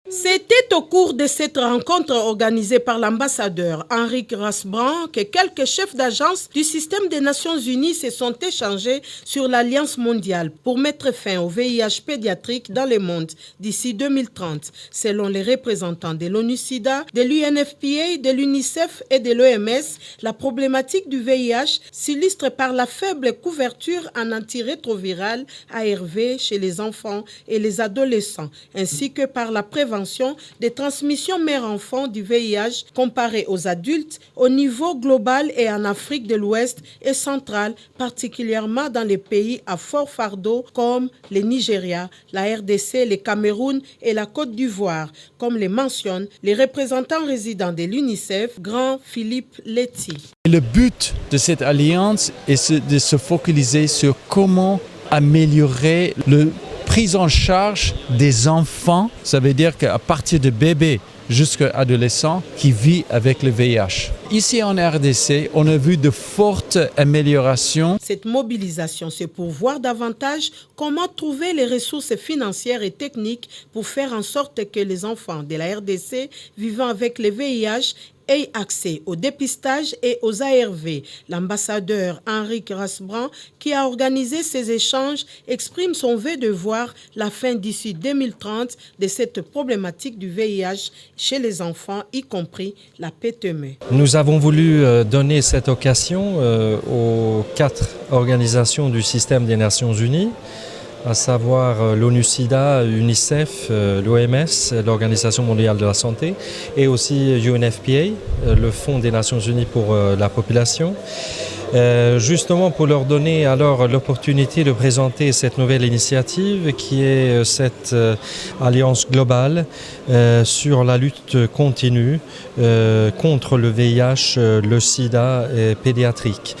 C'était au cours de cette rencontre organisée par l'ambassadeur Henrik Rasbrand que quelques chefs d'agence du système des Nations Unies se sont échangés sur l'Alliance mondiale pour mettre fin au VIH pédiatrique dans le monde d'ici 2030. Selon les représentants de l'ONU-SIDA, de l'UNFPA, de l'UNICEF et de l'OMS, la problématique du VIH s'illustre par la faible couverture en antirétroviral ARV chez les enfants et les adolescents, ainsi que par la prévention des transmissions mère-enfant du VIH comparé aux adultes au niveau global et en Afrique de l'Ouest et centrale, particulièrement dans les pays à fort fardeau comme le Nigeria, la RDC, le Cameroun et la Côte d'Ivoire, comme le mentionnent les représentants résidents de l'UNICEF, Grand Philippe Letty. Le but de cette alliance est de se focaliser sur comment améliorer la prise en charge des enfants. Ça veut dire qu'à partir de bébés jusqu'à adolescents qui vivent avec le VIH. Ici en RDC, on a vu de fortes améliorations. Cette mobilisation, c'est pour voir davantage comment trouver les ressources financières et techniques pour faire en sorte que les enfants de la RDC vivant avec le VIH aient accès au dépistage et aux ARV. L'ambassadeur Henrik Rasbrand, qui a organisé ces échanges, exprime son vœu de voir la fin d'ici 2030 de cette problématique du VIH chez les enfants, y compris la PTM. Nous avons voulu donner cette occasion aux 4 organisations du système des Nations Unies, à savoir l'ONU-SIDA, l'UNICEF, l'OMS, l'Organisation mondiale de la santé, et aussi UNFPA, le Fonds des Nations Unies pour la population, justement pour leur donner alors l'opportunité de présenter cette nouvelle initiative qui est cette alliance globale sur la lutte continue contre le VIH, le sida pédiatrique.